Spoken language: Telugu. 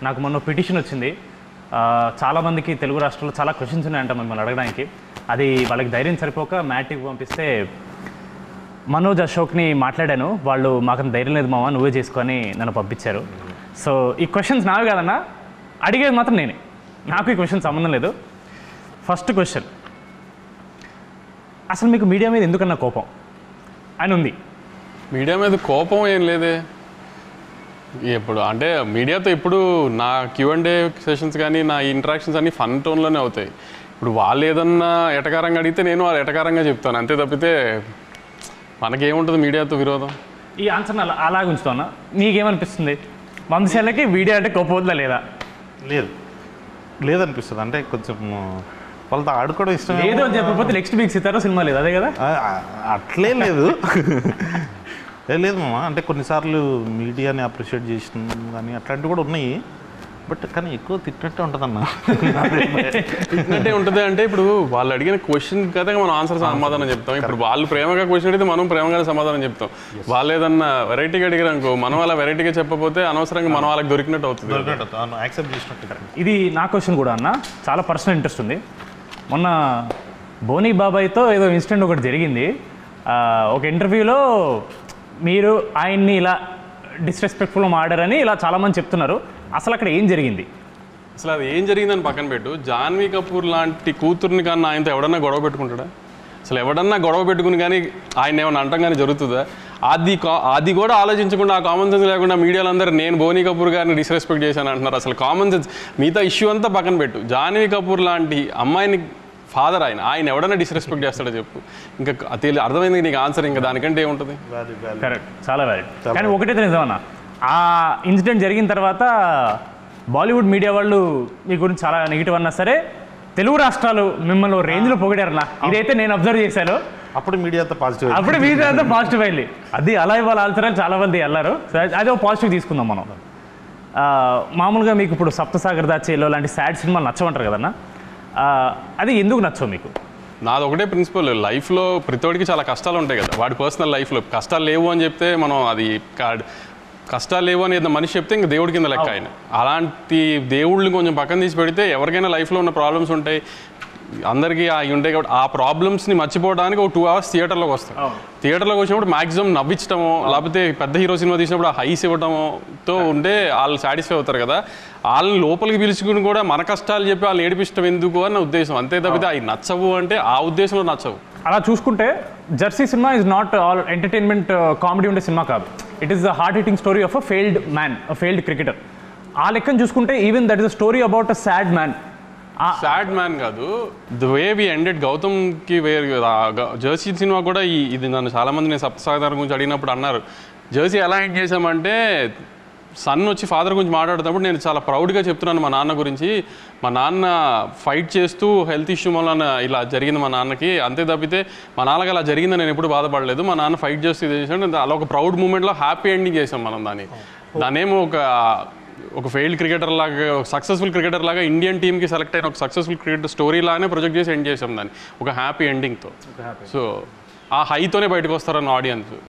నాకు మొన్న పిటిషన్ వచ్చింది. చాలామందికి తెలుగు రాష్ట్రాల్లో చాలా క్వశ్చన్స్ ఉన్నాయంట మిమ్మల్ని అడగడానికి. అది వాళ్ళకి ధైర్యం సరిపోక మ్యాట్కి పంపిస్తే మనోజ్ అశోక్ని మాట్లాడాను. వాళ్ళు మాకు ధైర్యం లేదు మామ, నువ్వే చేసుకొని నన్ను పంపించారు. సో ఈ క్వశ్చన్స్ నావి కాదన్నా, అడిగేది మాత్రం నేనే. నాకు ఈ క్వశ్చన్ సంబంధం లేదు. ఫస్ట్ క్వశ్చన్, అసలు మీకు మీడియా మీద ఎందుకన్నా కోపం అని ఉంది? మీడియా మీద కోపం ఏం లేదే. ఇప్పుడు అంటే మీడియాతో ఇప్పుడు నా Q&A సెషన్స్ కానీ నా ఇంటరాక్షన్స్ అన్నీ ఫన్ టోన్లోనే అవుతాయి. ఇప్పుడు వాళ్ళు ఏదన్నా ఎటకారంగా అడిగితే నేను వాళ్ళు ఎటకారంగా చెప్తాను, అంతే తప్పితే మనకేముంటుంది మీడియాతో విరోధం. ఈ ఆన్సర్ అలాగే ఉంచుతున్నా. నీకేమనిపిస్తుంది, వంశీలకి మీడియా అంటే కోపం వద్దా లేదా? లేదనిపిస్తుంది. అంటే కొంచెం వాళ్ళతో ఆడుకోవడం ఇష్టం. లేదు అని చెప్పకపోతే నెక్స్ట్ వీక్ సితారా సినిమా లేదు, అదే కదా? అట్లే లేదు. లేదు మామ, అంటే కొన్నిసార్లు మీడియాని అప్రిషియేట్ చేసిన కానీ అట్లాంటివి కూడా ఉన్నాయి. బట్ కానీ ఎక్కువ తిట్టినట్టే ఉంటుంది అన్న. తిట్టినట్టే ఉంటుంది అంటే ఇప్పుడు వాళ్ళు అడిగిన క్వశ్చన్ కదా మనం ఆన్సర్ సమాధానం చెప్తాం. ఇప్పుడు వాళ్ళు ప్రేమగా క్వశ్చన్ అడిగితే మనం ప్రేమగానే సమాధానం చెప్తాం. వాళ్ళు ఏదన్నా వెరైటీగా అడిగారు అనుకో, మనం అలా వెరైటీగా చెప్పకపోతే అనవసరంగా మనం వాళ్ళకి దొరికినట్టు అవుతుంది. ఇది నా క్వశ్చన్ కూడా అన్న, చాలా పర్సనల్ ఇంట్రెస్ట్ ఉంది. మొన్న బోనీ బాబాయ్తో ఏదో ఇన్సిడెంట్ ఒకటి జరిగింది. ఒక ఇంటర్వ్యూలో మీరు ఆయన్ని ఇలా డిస్రెస్పెక్ట్ఫుల్గా మాడారని ఇలా చాలామంది చెప్తున్నారు. అసలు అక్కడ ఏం జరిగింది? అసలు అది ఏం జరిగిందని పక్కన పెట్టు, జాన్వీ కపూర్ లాంటి కూతుర్ని కానీ ఆయనతో ఎవడన్నా గొడవ పెట్టుకుంటాడా? అసలు ఎవడన్నా గొడవ పెట్టుకుని కానీ ఆయన ఏమన్నా అంటాం కానీ జరుగుతుందా? అది కూడా ఆలోచించకుండా, ఆ కామన్ సెన్స్ లేకుండా మీడియాలో అందరూ నేను బోనీ కపూర్ గారిని డిస్రెస్పెక్ట్ చేశాను అంటున్నారు. అసలు కామన్ సెన్స్ మిగతా ఇష్యూ అంతా పక్కన పెట్టు, జాన్వీ కపూర్ లాంటి అమ్మాయిని ఫాదర్ ఆయన ఎవడన్నా డిస్రెస్పెక్ట్ చేస్తాడో చెప్పు. ఇంకా అర్థమైంది నీకు ఆన్సర్, ఇంకా దానికంటే ఏముంటుంది? కరెక్ట్, చాలా వ్యాలిడ్. కానీ ఒకటైతే నిజమన్నా, ఆ ఇన్సిడెంట్ జరిగిన తర్వాత బాలీవుడ్ మీడియా వాళ్ళు మీ గురించి చాలా నెగిటివ్ అన్నా సరే, తెలుగు రాష్ట్రాలు మిమ్మల్ని రేంజ్లో పొగిడారన్నా. ఇదైతే నేను అబ్జర్వ్ చేశాను. అప్పుడు మీడియాతో పాజిటివ్ అయింది. అది అలా ఇవాళ ఆల్సరని చాలా మంది వెళ్ళారు. అదే ఒక పాజిటివ్ తీసుకుందాం మనం. మామూలుగా మీకు ఇప్పుడు సప్తసాగర్ దాచేలో లాంటి సాడ్ సినిమాలు నచ్చమంటారు కదన్నా, అది ఎందుకు నచ్చవు మీకు? నాది ఒకటే ప్రిన్సిపల్, లైఫ్లో ప్రతివాడికి చాలా కష్టాలు ఉంటాయి కదా. వాడి పర్సనల్ లైఫ్లో కష్టాలు లేవు అని చెప్తే మనం అది కష్టాలు లేవు అని ఏదైనా మనిషి చెప్తే ఇంకా దేవుడి కింద లెక్క ఆయన. అలాంటి దేవుళ్ళని కొంచెం పక్కన తీసి పెడితే ఎవరికైనా లైఫ్లో ఉన్న ప్రాబ్లమ్స్ ఉంటాయి, అందరికీ అవి ఉంటాయి కాబట్టి ఆ ప్రాబ్లమ్స్ని మర్చిపోవడానికి ఒక 2 hours థియేటర్లోకి వస్తాం. థియేటర్లోకి వచ్చినప్పుడు మ్యాక్సిమం నవ్వించడమో లేకపోతే పెద్ద హీరో సినిమా తీసినప్పుడు ఆ హైస్ ఇవ్వడంతో ఉంటే వాళ్ళు సాటిస్ఫై అవుతారు కదా. వాళ్ళని లోపలికి పిలుచుకుని కూడా మన కష్టాలు చెప్పి వాళ్ళని ఏడిపించడం ఎందుకు అని నా ఉద్దేశం. అంతే తప్పితే అవి నచ్చవు అంటే ఆ ఉద్దేశంలో నచ్చవు. అలా చూసుకుంటే Jersey cinema is not all entertainment comedy ఉండే సినిమా కాదు. It is the heart hitting story of a failed man, a failed cricketer. ఆ లెక్కను చూసుకుంటే even that is a story about a sad man. Sad man కాదు, ద వే వి ఎండెడ్ గౌతమ్కి జెర్సీ సినిమా కూడా ఇది నన్ను చాలామంది నేను సప్తసాగర్ గురించి అడిగినప్పుడు అన్నారు, జెర్సీ ఎలా ఎండ్ చేశామంటే సన్ వచ్చి ఫాదర్ గురించి మాట్లాడుతున్నప్పుడు నేను చాలా ప్రౌడ్గా చెప్తున్నాను మా నాన్న గురించి. మా నాన్న ఫైట్ చేస్తూ హెల్త్ ఇష్యూ వల్ల ఇలా జరిగింది మా నాన్నకి, అంతే తప్పితే మా నాన్నకి అలా జరిగిందని నేను ఎప్పుడు బాధపడలేదు. మా నాన్న ఫైట్ చేస్తూ ఇది చేసాను, అలా ఒక ప్రౌడ్ మూమెంట్లో హ్యాపీ ఎండింగ్ చేసాం మనం దాన్నేమో ఒక ఫెయిల్డ్ క్రికెటర్ లాగా, ఒక సక్సెస్ఫుల్ క్రికెటర్ లాగా ఇండియన్ టీమ్కి సెలెక్ట్ అయిన ఒక సక్సెస్ఫుల్ క్రికెటర్ స్టోరీ లాగానే ప్రొజెక్ట్ చేసి ఎండ్ చేసాం దాన్ని ఒక హ్యాపీ ఎండింగ్తో. సో ఆ హైతోనే బయటకు వస్తారన్న ఆడియన్స్.